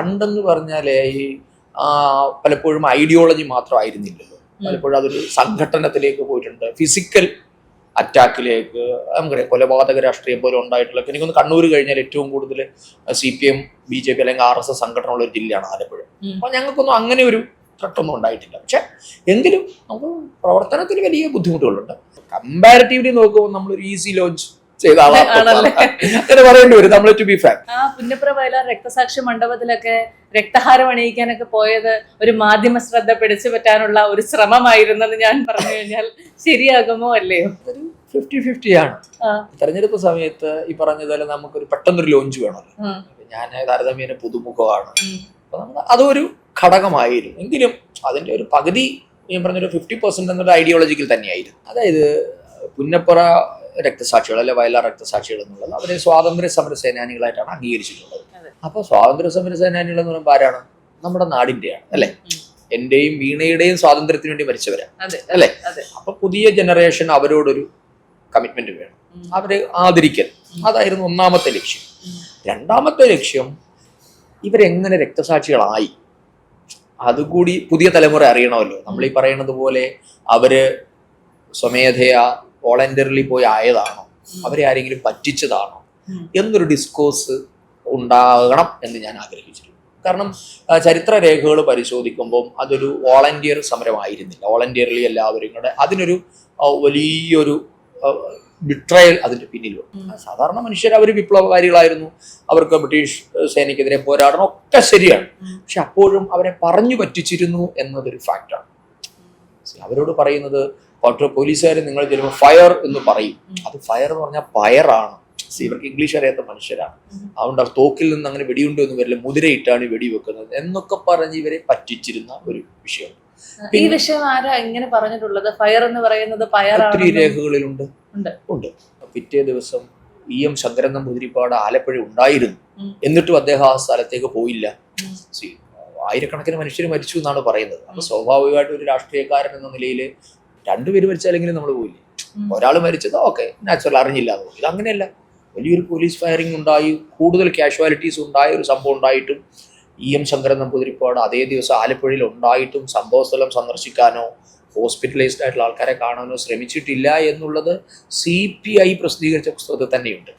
പണ്ടെന്ന് പറഞ്ഞാലേ ഈ പലപ്പോഴും ഐഡിയോളജി മാത്രമായിരുന്നില്ലല്ലോ. പലപ്പോഴും അതൊരു സംഘടനത്തിലേക്ക് പോയിട്ടുണ്ട്, ഫിസിക്കൽ അറ്റാക്കിലേക്ക്. നമുക്കറിയാം കൊലപാതക രാഷ്ട്രീയം പോലും ഉണ്ടായിട്ടുള്ള, എനിക്കൊന്ന് കണ്ണൂർ കഴിഞ്ഞാൽ ഏറ്റവും കൂടുതൽ CPM BJP അല്ലെങ്കിൽ RSS സംഘടന ഉള്ള ഒരു ജില്ലയാണ് ആലപ്പുഴ. അപ്പോൾ ഞങ്ങൾക്കൊന്നും അങ്ങനെ ഒരു ത്രട്ടൊന്നും ഉണ്ടായിട്ടില്ല. പക്ഷെ എങ്കിലും നമുക്ക് പ്രവർത്തനത്തിൽ വലിയ ബുദ്ധിമുട്ടുകളുണ്ട്. കമ്പാരിറ്റീവ്ലി നോക്കുമ്പോൾ നമ്മളൊരു ഈസി ലോഞ്ച് ചെയ്ത അങ്ങനെ പറയേണ്ടി വരും നമ്മൾ, to be frank. Punnapra Vayalar രക്തസാക്ഷി മണ്ഡപത്തിലൊക്കെ രക്തഹാരം അണിയിക്കാനൊക്കെ പോയത് ഒരു മാധ്യമ ശ്രദ്ധ പിടിച്ചു പറ്റാനുള്ള ഒരു ശ്രമമായിരുന്നെന്ന് ഞാൻ പറഞ്ഞു കഴിഞ്ഞാൽ ശരിയാകുമോ അല്ലയോ? ഒരു 50-50 ആണ്. തെരഞ്ഞെടുപ്പ് സമയത്ത് ഈ പറഞ്ഞതുപോലെ നമുക്കൊരു പെട്ടെന്നൊരു ലോഞ്ച് വേണമല്ലോ. ഞാൻ താരതമ്യേന പുതുമുഖമാണ്, അപ്പൊ നമ്മൾ അതൊരു ഘടകമായിരുന്നു. എങ്കിലും അതിന്റെ ഒരു പകുതി ഞാൻ പറഞ്ഞൊരു 50% എന്നൊരു ഐഡിയോളജിക്കൽ തന്നെയായിരുന്നു. അതായത് പുന്നപ്പുറ രക്തസാക്ഷികൾ അല്ലെ വയലാർ രക്തസാക്ഷികൾ എന്നുള്ളത് അവരെ സ്വാതന്ത്ര്യ സമര സേനാനികളായിട്ടാണ് അംഗീകരിച്ചിട്ടുള്ളത്. അപ്പോൾ സ്വാതന്ത്ര്യ സമര സേനാനികൾ എന്ന് പറയുമ്പോൾ ആരാണ്? നമ്മുടെ നാടിന്റെയാണ് അല്ലെ, എന്റെയും വീണയുടെയും സ്വാതന്ത്ര്യത്തിന് വേണ്ടി മരിച്ചവരാണ് അല്ലെ. അപ്പൊ പുതിയ ജനറേഷൻ അവരോടൊരു കമ്മിറ്റ്മെന്റ് വേണം, അവരെ ആദരിക്കൽ. അതായിരുന്നു ഒന്നാമത്തെ ലക്ഷ്യം. രണ്ടാമത്തെ ലക്ഷ്യം ഇവരെങ്ങനെ രക്തസാക്ഷികളായി അതുകൂടി പുതിയ തലമുറ അറിയണമല്ലോ. നമ്മൾ ഈ പറയുന്നത് പോലെ അവര് സ്വമേധയാ വോളണ്ടിയർലി പോയി ആയതാണോ, അവരെ ആരെങ്കിലും പറ്റിച്ചതാണോ എന്നൊരു ഡിസ്കോഴ്സ് ഉണ്ടാകണം എന്ന് ഞാൻ ആഗ്രഹിച്ചിരുന്നു. കാരണം ചരിത്ര രേഖകൾ പരിശോധിക്കുമ്പോൾ അതൊരു വോളണ്ടിയർ സമരമായിരുന്നില്ല. വോളണ്ടിയർലി എല്ലാവരും കൂടെ അതിനൊരു വലിയൊരു ബിട്രയൽ അതിന്റെ പിന്നിലുണ്ട്. സാധാരണ മനുഷ്യർ അവർ വിപ്ലവകാരികളായിരുന്നു, അവർക്ക് ബ്രിട്ടീഷ് സേനയ്ക്കെതിരെ പോരാടണം ഒക്കെ ശരിയാണ്. പക്ഷെ അപ്പോഴും അവരെ പറഞ്ഞു പറ്റിച്ചിരുന്നു എന്നതൊരു ഫാക്റ്റാണ്. അവരോട് പറയുന്നത് പോലീസുകാർ നിങ്ങൾ ചെല്ലുമ്പോൾ ഫയർ എന്ന് പറയും, അത് ഫയർ എന്ന് പറഞ്ഞാൽ പയറാണ്. ഇവർക്ക് ഇംഗ്ലീഷ് അറിയാത്ത മനുഷ്യരാണ്, അതുകൊണ്ട് അവർ തോക്കിൽ നിന്ന് അങ്ങനെ വെടിയുണ്ടോന്ന് വരില്ല, മുതിരയിട്ടാണ് വെടിവെക്കുന്നത് എന്നൊക്കെ പറഞ്ഞ് ഇവരെ പറ്റിച്ചിരുന്ന ഒരു വിഷയം. ഈ വിഷയം ആരാ ഇങ്ങനെ പറഞ്ഞിട്ടുള്ളത്? ഫയർ എന്ന് പറയുന്നത് ഒത്തിരി രേഖകളിലുണ്ട്. പിറ്റേ ദിവസം EM ശങ്കരൻ നമ്പൂതിരിപ്പാട് ആലപ്പുഴ ഉണ്ടായിരുന്നു, എന്നിട്ടും അദ്ദേഹം ആ സ്ഥലത്തേക്ക് പോയില്ല. ആയിരക്കണക്കിന് മനുഷ്യർ മരിച്ചു എന്നാണ് പറയുന്നത്. അപ്പൊ സ്വാഭാവികമായിട്ട് ഒരു രാഷ്ട്രീയക്കാരൻ എന്ന നിലയിൽ രണ്ടുപേര് മരിച്ചാലെങ്കിലും നമ്മൾ പോയില്ലേ. ഒരാൾ മരിച്ചത് ഓക്കെ, നാച്ചുറൽ, അറിഞ്ഞില്ല എന്ന് പോയി. ഇതങ്ങനെയല്ല, വലിയൊരു പോലീസ് ഫയറിംഗ് ഉണ്ടായി, കൂടുതൽ കാഷ്വാലിറ്റീസ് ഉണ്ടായ ഒരു സംഭവം ഉണ്ടായിട്ടും EM ശങ്കരൻ നമ്പൂതിരിപ്പാട് അതേ ദിവസം ആലപ്പുഴയിൽ ഉണ്ടായിട്ടും സംഭവ സ്ഥലം സന്ദർശിക്കാനോ ഹോസ്പിറ്റലൈസ്ഡ് ആയിട്ടുള്ള ആൾക്കാരെ കാണാനോ ശ്രമിച്ചിട്ടില്ല എന്നുള്ളത് CPI പ്രസിദ്ധീകരിച്ച പുസ്തകത്തിൽ തന്നെയുണ്ട്.